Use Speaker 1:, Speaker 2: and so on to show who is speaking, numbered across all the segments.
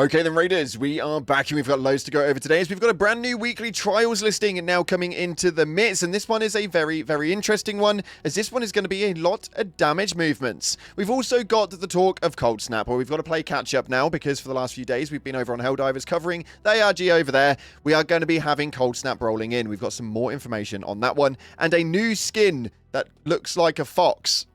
Speaker 1: Okay then, Raiders, we are back and we've got loads to go over today as we've got a brand new weekly trials listing now coming into the midst, and this one is a very, very interesting one as this one is going to be a lot of damage movements. We've also got the talk of Coldsnap, where we've got to play catch up now because for the last few days we've been over on Helldivers covering the ARG over there. We are going to be having Coldsnap rolling in. We've got some more information on that one and a new skin that looks like a fox.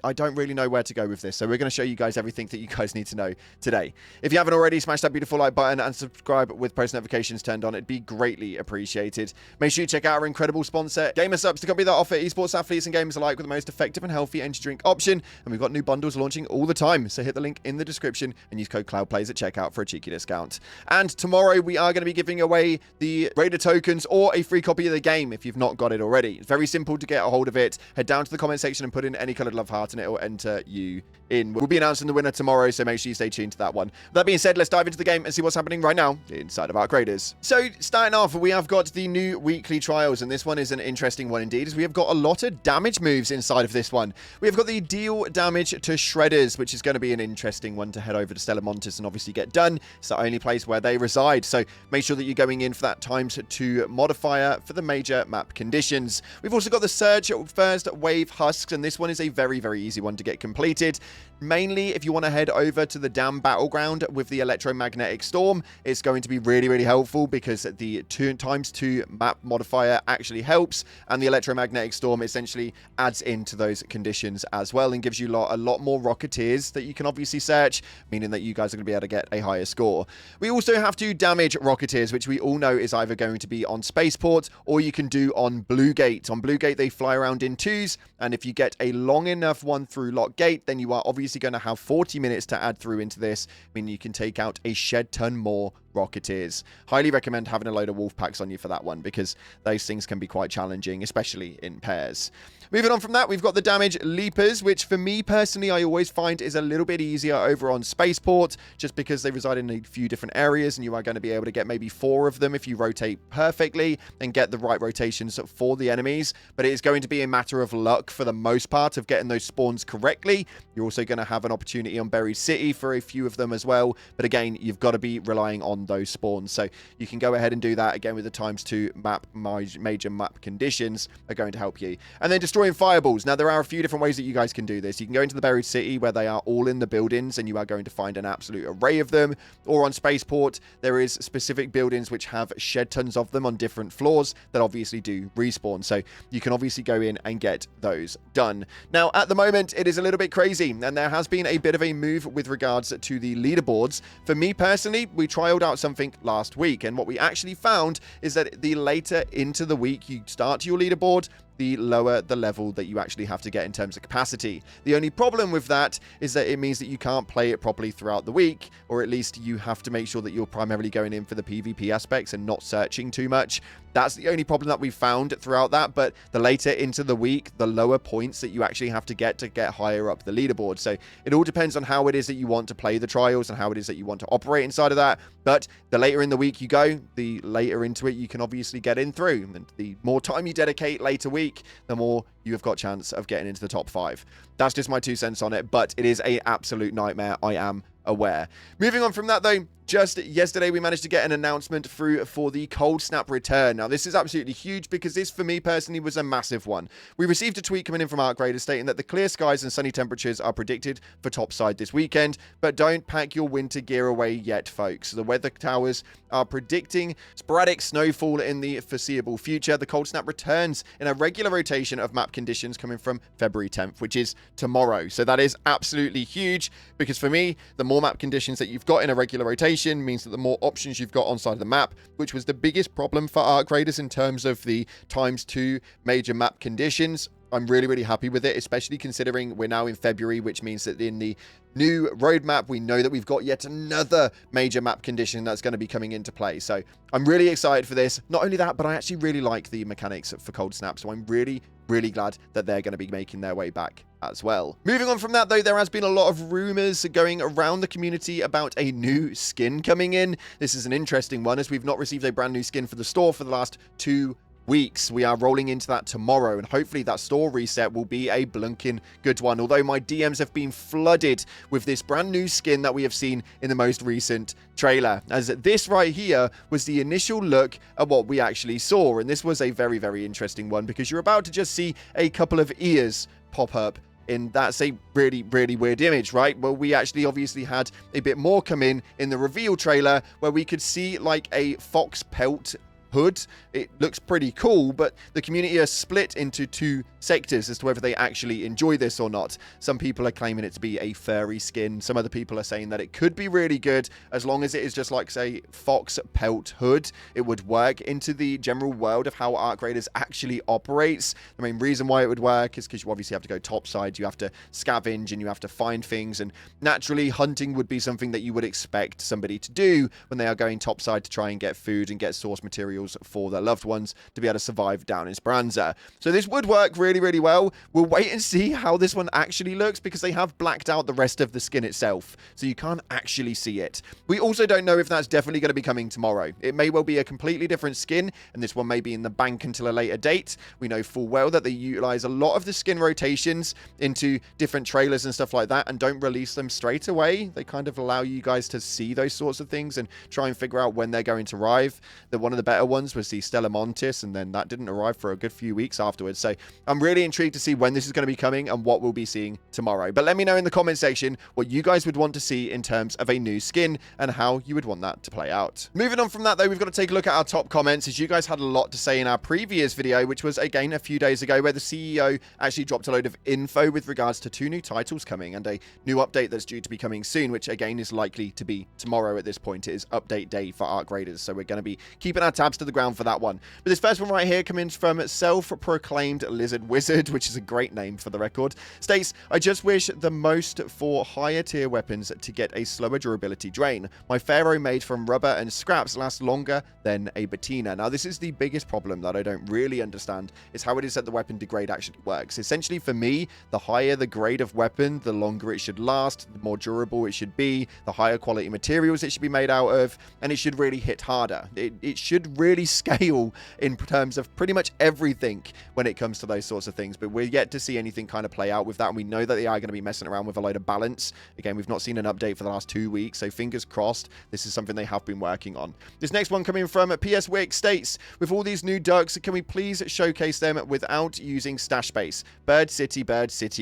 Speaker 1: I don't really know where to go with this, so we're going to show you guys everything that you guys need to know today. If you haven't already, smash that beautiful like button and subscribe with post notifications turned on. It'd be greatly appreciated. Make sure you check out our incredible sponsor, GamerSupps, the company that offer esports athletes and gamers alike with the most effective and healthy energy drink option. And we've got new bundles launching all the time, so hit the link in the description and use code CloudPlays at checkout for a cheeky discount. And tomorrow we are going to be giving away the Raider tokens or a free copy of the game if you've not got it already. It's very simple to get a hold of it. Head down to the comment section and put in any coloured love heart and it will enter you in. We'll be announcing the winner tomorrow, so make sure you stay tuned to that one. That being said, let's dive into the game and see what's happening right now inside of Arc Raiders. So, starting off, we have got the new weekly trials, and this one is an interesting one indeed, as we have got a lot of damage moves inside of this one. We have got the deal damage to shredders, which is going to be an interesting one to head over to Stellar Montes and obviously get done. It's the only place where they reside, so make sure that you're going in for that ×2 modifier for the major map conditions. We've also got the Surge First Wave Husks, and this one is a very, very easy one to get completed. Mainly, if you want to head over to the Dam Battleground with the Electromagnetic Storm, it's going to be really, really helpful because the ×2 map modifier actually helps, and the Electromagnetic Storm essentially adds into those conditions as well and gives you a lot more Rocketeers that you can obviously search, meaning that you guys are going to be able to get a higher score. We also have to damage Rocketeers, which we all know is either going to be on Spaceport or you can do on Blue Gate. On Blue Gate, they fly around in twos, and if you get a long enough one through Lock Gate, then you are obviously going to have 40 minutes to add through into this, meaning you can take out a shed ton more Rocketeers. Highly recommend having a load of wolf packs on you for that one because those things can be quite challenging, especially in pairs. Moving on from that, we've got the damage leapers, which for me personally, I always find is a little bit easier over on Spaceport, just because they reside in a few different areas and you are going to be able to get maybe 4 of them if you rotate perfectly and get the right rotations for the enemies. But it is going to be a matter of luck for the most part of getting those spawns correctly. You're also going to have an opportunity on Buried City for a few of them as well. But again, you've got to be relying on those spawns. So you can go ahead and do that again with the ×2 map major map conditions are going to help you. And then destroying fireballs. Now there are a few different ways that you guys can do this. You can go into the Buried City where they are all in the buildings and you are going to find an absolute array of them. Or on Spaceport, there is specific buildings which have shed tons of them on different floors that obviously do respawn. So you can obviously go in and get those done. Now at the moment it is a little bit crazy and there has been a bit of a move with regards to the leaderboards. For me personally, we trialed out something last week, and what we actually found is that the later into the week you start your leaderboard, the lower the level that you actually have to get in terms of capacity. The only problem with that is that it means that you can't play it properly throughout the week, or at least you have to make sure that you're primarily going in for the PvP aspects and not searching too much. That's the only problem that we've found throughout that, but the later into the week, the lower points that you actually have to get higher up the leaderboard. So it all depends on how it is that you want to play the trials and how it is that you want to operate inside of that. But the later in the week you go, the later into it you can obviously get in through. And the more time you dedicate later week, the more you have got chance of getting into the top 5. That's just my 2 cents on it, but it is an absolute nightmare. I am aware. Moving on from that though, just yesterday we managed to get an announcement through for the Coldsnap return. Now this is absolutely huge because this for me personally was a massive one. We received a tweet coming in from Arc Raiders stating that the clear skies and sunny temperatures are predicted for topside this weekend, but don't pack your winter gear away yet folks. The weather towers are predicting sporadic snowfall in the foreseeable future. The Coldsnap returns in a regular rotation of map conditions coming from February 10th, which is tomorrow. So that is absolutely huge because for me, the more map conditions that you've got in a regular rotation means that the more options you've got on side of the map, which was the biggest problem for Arc Raiders in terms of the ×2 major map conditions. I'm really, really happy with it, especially considering we're now in February, which means that in the new roadmap, we know that we've got yet another major map condition that's going to be coming into play. So I'm really excited for this. Not only that, but I actually really like the mechanics for Coldsnap. So I'm really, really glad that they're going to be making their way back as well. Moving on from that though, there has been a lot of rumors going around the community about a new skin coming in. This is an interesting one as we've not received a brand new skin for the store for the last 2 weeks. We are rolling into that tomorrow, and hopefully that store reset will be a blunking good one. Although my DMs have been flooded with this brand new skin that we have seen in the most recent trailer, as this right here was the initial look at what we actually saw. And this was a very, very interesting one, because you're about to just see a couple of ears pop up. And that's a really, really weird image, right? Well, we actually obviously had a bit more come in the reveal trailer, where we could see like a fox pelt hood. It looks pretty cool, but the community are split into two sectors as to whether they actually enjoy this or not. Some people are claiming it to be a furry skin. Some other people are saying that it could be really good as long as it is just like, say, fox pelt hood. It would work into the general world of how Arc Raiders actually operates. The main reason why it would work is because you obviously have to go topside, you have to scavenge, and you have to find things, and naturally hunting would be something that you would expect somebody to do when they are going topside to try and get food and get source materials for their loved ones to be able to survive down in Speranza. So this would work really, really well. We'll wait and see how this one actually looks, because they have blacked out the rest of the skin itself, so you can't actually see it. We also don't know if that's definitely going to be coming tomorrow. It may well be a completely different skin, and this one may be in the bank until a later date. We know full well that they utilize a lot of the skin rotations into different trailers and stuff like that, and don't release them straight away. They kind of allow you guys to see those sorts of things and try and figure out when they're going to arrive. One of the better ones was the Stella Montis, and then that didn't arrive for a good few weeks afterwards. So I'm really intrigued to see when this is going to be coming and what we'll be seeing tomorrow. But let me know in the comment section what you guys would want to see in terms of a new skin and how you would want that to play out. Moving on from that, though, we've got to take a look at our top comments, as you guys had a lot to say in our previous video, which was again a few days ago, where the CEO actually dropped a load of info with regards to 2 new titles coming and a new update that's due to be coming soon, which again is likely to be tomorrow. At this point, it is update day for Arc Raiders, so we're going to be keeping our tabs to the ground for that one. But this first one right here coming from self-proclaimed Lizard Wizard, which is a great name for the record, states, I just wish the most for higher tier weapons to get a slower durability drain. My Pharaoh made from rubber and scraps lasts longer than a Bettina. Now, this is the biggest problem that I don't really understand, is how it is that the weapon degrade actually works. Essentially, for me, the higher the grade of weapon, the longer it should last, the more durable it should be, the higher quality materials it should be made out of, and it should really hit harder. It should really scale in terms of pretty much everything when it comes to those sorts of things, but we're yet to see anything kind of play out with that, and we know that they are going to be messing around with a load of balance. Again, we've not seen an update for the last 2 weeks, so fingers crossed this is something they have been working on. This next one coming from PS Wick states, with all these new ducks, can we please showcase them without using stash space? Bird City,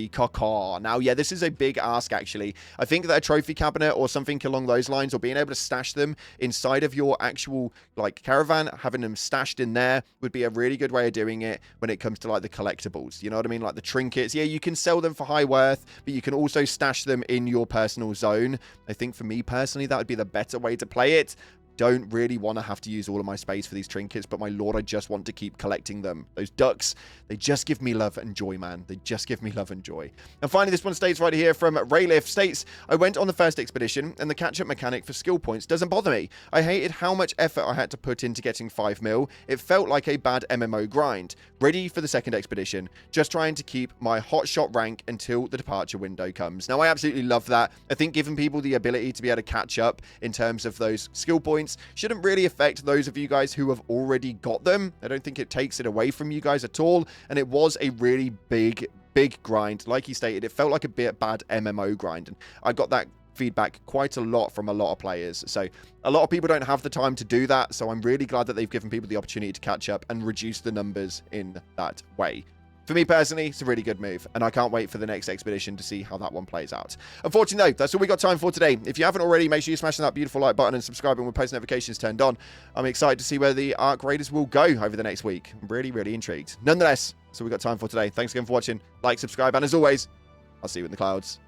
Speaker 1: caw. Now, yeah, this is a big ask, actually. I think that a trophy cabinet or something along those lines, or being able to stash them inside of your actual like caravan, having them stashed in there would be a really good way of doing it when it comes to like the collectibles. You know what I mean? Like the trinkets. Yeah, you can sell them for high worth, but you can also stash them in your personal zone. I think for me personally, that would be the better way to play it. Don't really want to have to use all of my space for these trinkets, but my lord, I just want to keep collecting them. Those ducks, they just give me love and joy, man. They just give me love and joy. And finally, this one states right here from Rayliff, states, I went on the first expedition, and the catch-up mechanic for skill points doesn't bother me. I hated how much effort I had to put into getting 5 mil. It felt like a bad MMO grind. Ready for the second expedition. Just trying to keep my hotshot rank until the departure window comes. Now, I absolutely love that. I think giving people the ability to be able to catch up in terms of those skill points shouldn't really affect those of you guys who have already got them. I don't think it takes it away from you guys at all, and it was a really big grind. Like he stated, it felt like a bit bad MMO grind, and I got that feedback quite a lot from a lot of players. So a lot of people don't have the time to do that, so I'm really glad that they've given people the opportunity to catch up and reduce the numbers in that way. For me personally, it's a really good move, and I can't wait for the next expedition to see how that one plays out. Unfortunately, though, that's all we got time for today. If you haven't already, make sure you smash that beautiful like button and subscribing with post notifications turned on. I'm excited to see where the Arc Raiders will go over the next week. I'm really, really intrigued. Nonetheless, that's all we got time for today. Thanks again for watching. Like, subscribe, and as always, I'll see you in the clouds.